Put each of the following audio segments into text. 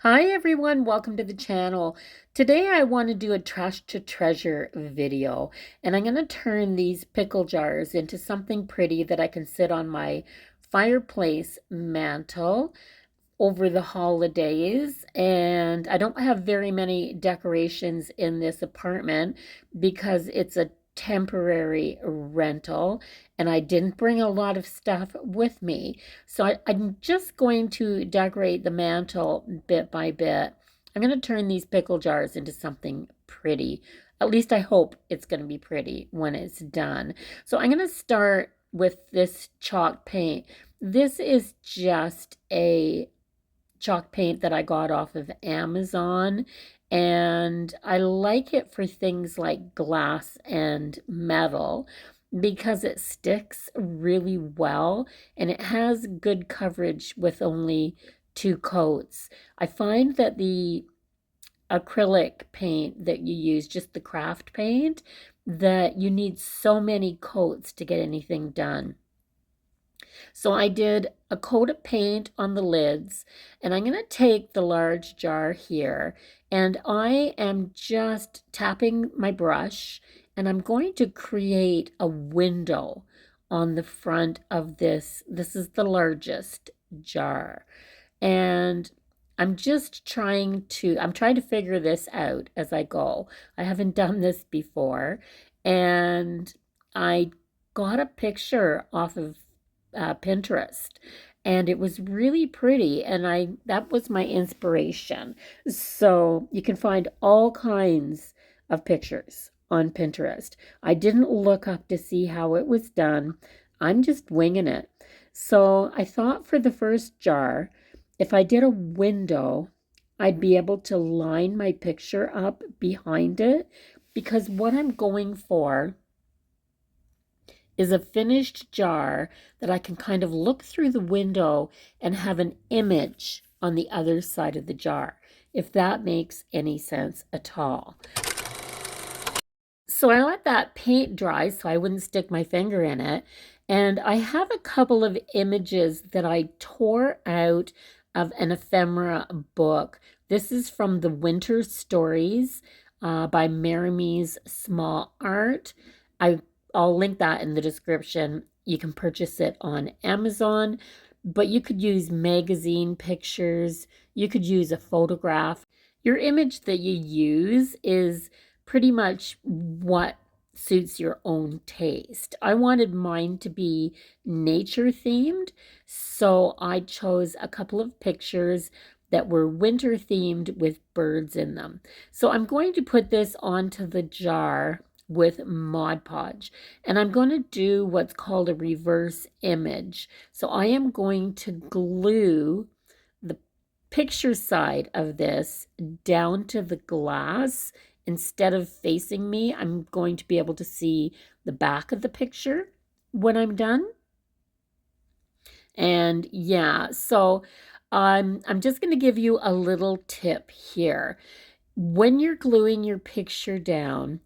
Hi everyone, welcome to the channel. Today I want to do a trash to treasure video, and I'm going to turn these pickle jars into something pretty that I can sit on my fireplace mantle over the holidays. And I don't have very many decorations in this apartment because it's a temporary rental and I didn't bring a lot of stuff with me. So I'm just going to decorate the mantle bit by bit. I'm going to turn these pickle jars into something pretty. At least I hope it's going to be pretty when it's done. So I'm going to start with this chalk paint. This is just a chalk paint that I got off of Amazon, and I like it for things like glass and metal because it sticks really well and it has good coverage with only two coats. I find that the acrylic paint that you use, just the craft paint, that you need so many coats to get anything done. So I did a coat of paint on the lids, and I'm going to take the large jar here, and I am just tapping my brush, and I'm going to create a window on the front of this. This is the largest jar, and I'm trying to figure this out as I go. I haven't done this before, and I got a picture off of Pinterest, and it was really pretty, and I that was my inspiration. So you can find all kinds of pictures on Pinterest. I didn't look up to see how it was done. I'm just winging it. So I thought for the first jar, if I did a window, I'd be able to line my picture up behind it, because what I'm going for is a finished jar that I can kind of look through the window and have an image on the other side of the jar, if that makes any sense at all. So I let that paint dry so I wouldn't stick my finger in it. And I have a couple of images that I tore out of an ephemera book. This is from the Winter Stories by Maryme's Small Art. I'll link that in the description. You can purchase it on Amazon, but you could use magazine pictures. You could use a photograph. Your image that you use is pretty much what suits your own taste. I wanted mine to be nature themed, so I chose a couple of pictures that were winter themed with birds in them. So I'm going to put this onto the jar with Mod Podge, and I'm going to do what's called a reverse image. So I am going to glue the picture side of this down to the glass. Instead of facing me, I'm going to be able to see the back of the picture when I'm done. And yeah, so I'm just going to give you a little tip here. When you're gluing your picture down,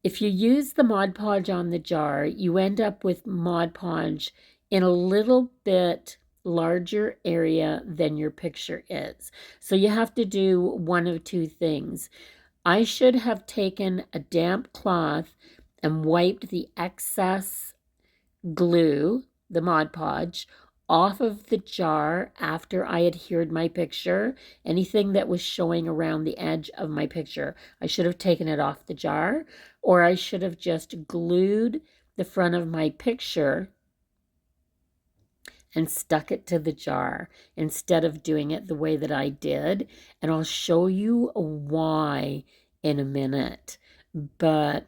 if you use the Mod Podge on the jar, you end up with Mod Podge in a little bit larger area than your picture is. So you have to do one of two things. I should have taken a damp cloth and wiped the excess glue, the Mod Podge, off of the jar after I adhered my picture. Anything that was showing around the edge of my picture, I should have taken it off the jar, or I should have just glued the front of my picture and stuck it to the jar instead of doing it the way that I did. And I'll show you why in a minute. But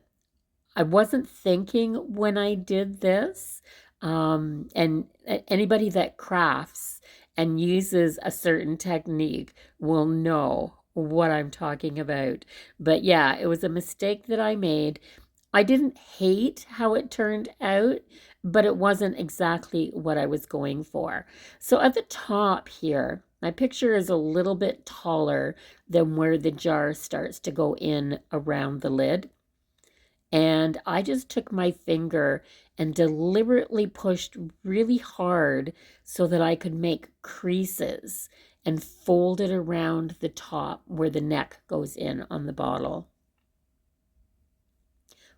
I wasn't thinking when I did this. And anybody that crafts and uses a certain technique will know what I'm talking about. But yeah, it was a mistake that I made. I didn't hate how it turned out, but it wasn't exactly what I was going for. So at the top here, my picture is a little bit taller than where the jar starts to go in around the lid. And I just took my finger and deliberately pushed really hard so that I could make creases. and fold it around the top where the neck goes in on the bottle.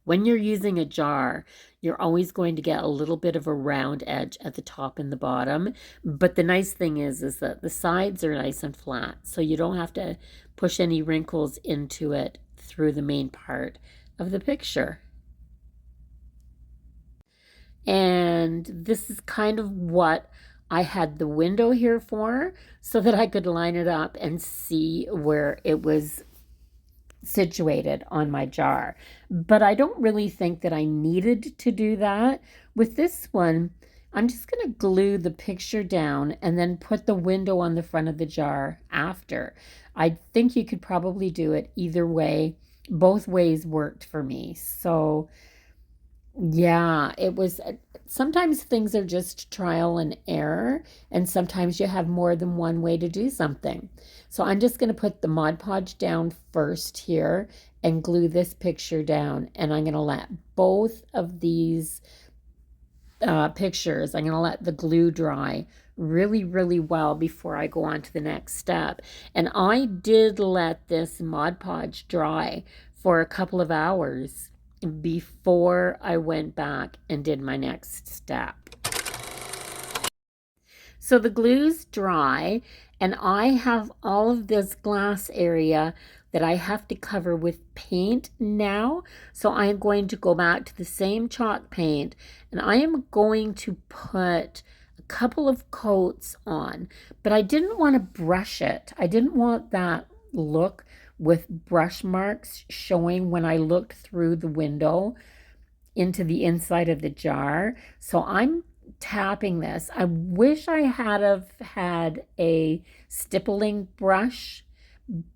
When you're using a jar, you're always going to get a little bit of a round edge at the top and the bottom. But the nice thing is that the sides are nice and flat, so you don't have to push any wrinkles into it through the main part of the picture. And this is kind of what I had the window here for, so that I could line it up and see where it was situated on my jar. But I don't really think that I needed to do that. With this one, I'm just going to glue the picture down and then put the window on the front of the jar after. I think you could probably do it either way. Both ways worked for me. So yeah, it was. Sometimes things are just trial and error, and sometimes you have more than one way to do something. So I'm just going to put the Mod Podge down first here and glue this picture down, and I'm going to let both of these pictures, I'm going to let the glue dry really, really well before I go on to the next step. And I did let this Mod Podge dry for a couple of hours before I went back and did my next step. So the glue's dry, and I have all of this glass area that I have to cover with paint now. So I'm going to go back to the same chalk paint, and I am going to put a couple of coats on, but I didn't want to brush it. I didn't want that look with brush marks showing when I looked through the window into the inside of the jar. So I'm tapping this. I wish I had had a stippling brush,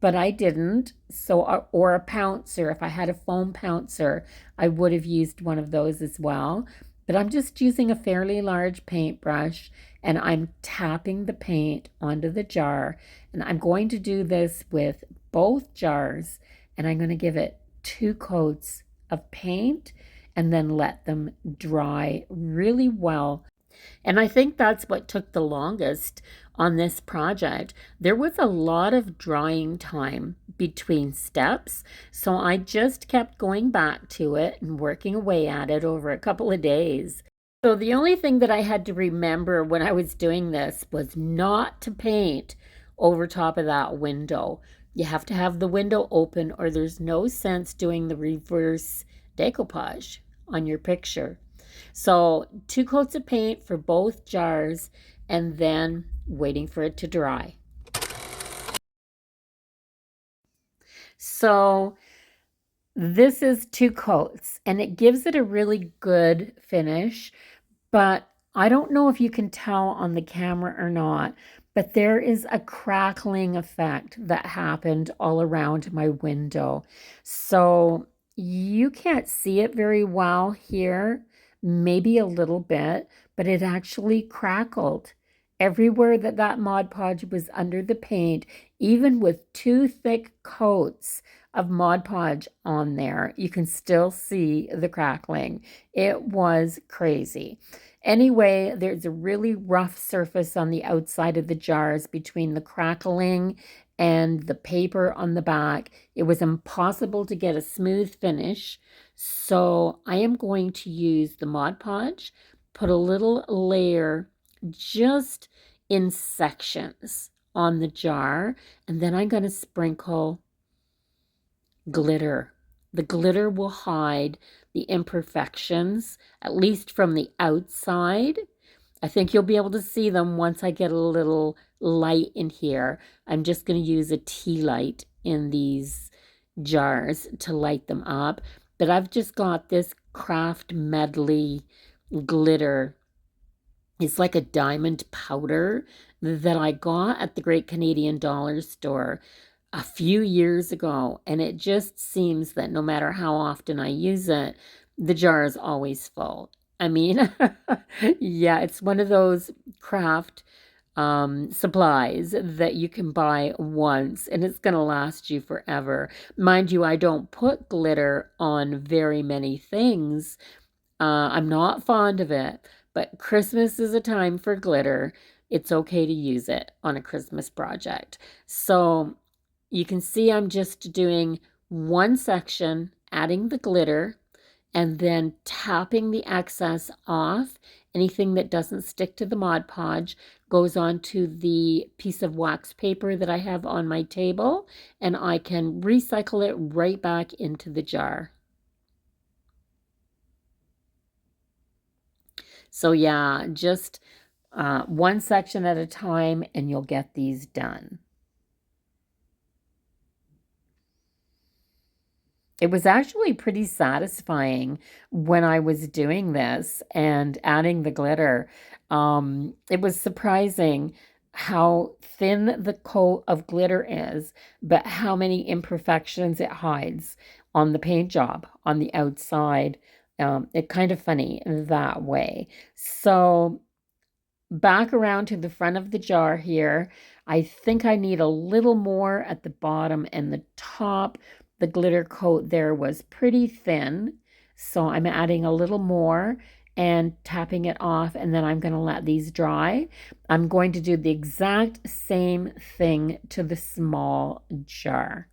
but I didn't. So, or a pouncer. If I had a foam pouncer, I would have used one of those as well. But I'm just using a fairly large paintbrush, and I'm tapping the paint onto the jar. And I'm going to do this with both jars, and I'm going to give it 2 coats of paint and then let them dry really well. And I think that's what took the longest on this project. There was a lot of drying time between steps, so I just kept going back to it and working away at it over a couple of days. So the only thing that I had to remember when I was doing this was not to paint over top of that window. You have to have the window open, or there's no sense doing the reverse decoupage on your picture. So 2 coats of paint for both jars, and then waiting for it to dry. So this is 2 coats, and it gives it a really good finish, but I don't know if you can tell on the camera or not, but there is a crackling effect that happened all around my window. So you can't see it very well here, maybe a little bit, but it actually crackled. Everywhere that Mod Podge was under the paint, even with 2 thick coats of Mod Podge on there, you can still see the crackling. It was crazy. Anyway, there's a really rough surface on the outside of the jars between the crackling and the paper on the back. It was impossible to get a smooth finish. So I am going to use the Mod Podge, put a little layer just in sections on the jar, and then I'm going to sprinkle glitter. The glitter will hide the imperfections, at least from the outside. I think you'll be able to see them once I get a little light in here. I'm just going to use a tea light in these jars to light them up. But I've just got this craft medley glitter. It's like a diamond powder that I got at the Great Canadian Dollar Store a few years ago, and it just seems that no matter how often I use it, the jar is always full. I mean, yeah, it's one of those craft supplies that you can buy once and it's going to last you forever. Mind you, I don't put glitter on very many things. I'm not fond of it, but Christmas is a time for glitter. it's okay to use it on a Christmas project. So you can see I'm just doing one section, adding the glitter, and then tapping the excess off. Anything that doesn't stick to the Mod Podge goes onto the piece of wax paper that I have on my table, and I can recycle it right back into the jar. So yeah, just one section at a time and you'll get these done. It was actually pretty satisfying when I was doing this and adding the glitter. It was surprising how thin the coat of glitter is, but how many imperfections it hides on the paint job on the outside. It's kind of funny that way. So back around to the front of the jar here. I think I need a little more at the bottom and the top. The glitter coat there was pretty thin, so I'm adding a little more and tapping it off, and then I'm going to let these dry. I'm going to do the exact same thing to the small jar.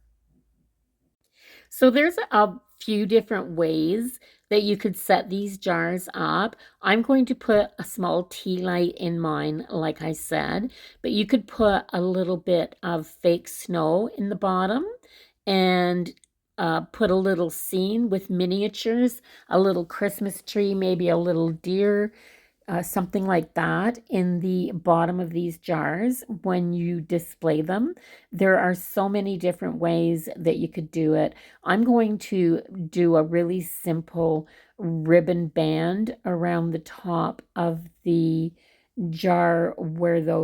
So there's a few different ways that you could set these jars up. I'm going to put a small tea light in mine, like I said, but you could put a little bit of fake snow in the bottom and put a little scene with miniatures, a little Christmas tree, maybe a little deer, something like that in the bottom of these jars when you display them. There are so many different ways that you could do it. I'm going to do a really simple ribbon band around the top of the jar where the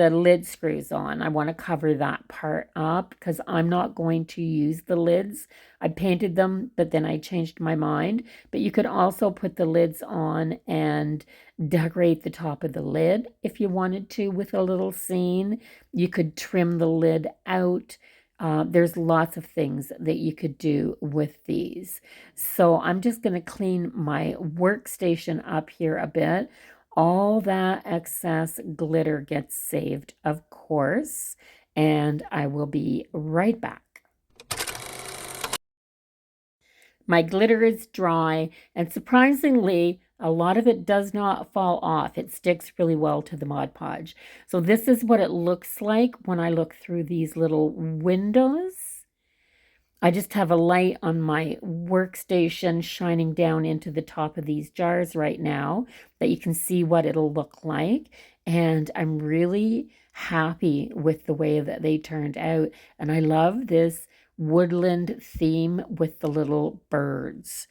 lid screws on. I want to cover that part up because I'm not going to use the lids. I painted them, but then I changed my mind. But you could also put the lids on and decorate the top of the lid if you wanted to with a little scene. You could trim the lid out. There's lots of things that you could do with these. So I'm just going to clean my workstation up here a bit. All that excess glitter gets saved, of course, and I will be right back. My glitter is dry, and surprisingly, a lot of it does not fall off. It sticks really well to the Mod Podge. So this is what it looks like when I look through these little windows. I just have a light on my workstation shining down into the top of these jars right now that you can see what it'll look like. And I'm really happy with the way that they turned out. And I love this woodland theme with the little birds.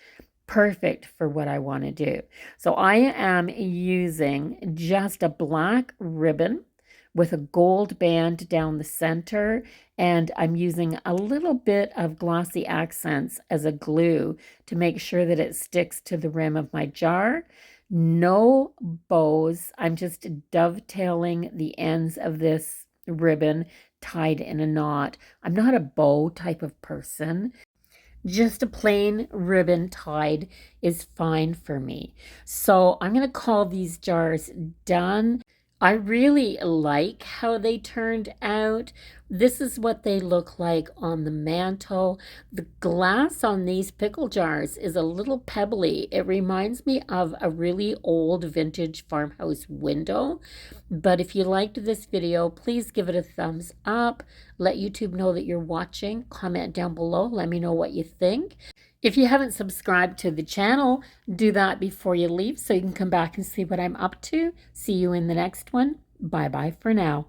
Perfect for what I want to do. So I am using just a black ribbon with a gold band down the center, and I'm using a little bit of glossy accents as a glue to make sure that it sticks to the rim of my jar. No bows. I'm just dovetailing the ends of this ribbon tied in a knot. I'm not a bow type of person. Just a plain ribbon tied is fine for me. So I'm going to call these jars done. I really like how they turned out. This is what they look like on the mantle. The glass on these pickle jars is a little pebbly. It reminds me of a really old vintage farmhouse window. But if you liked this video, please give it a thumbs up. Let YouTube know that you're watching. Comment down below. Let me know what you think. If you haven't subscribed to the channel, do that before you leave so you can come back and see what I'm up to. See you in the next one. Bye-bye for now.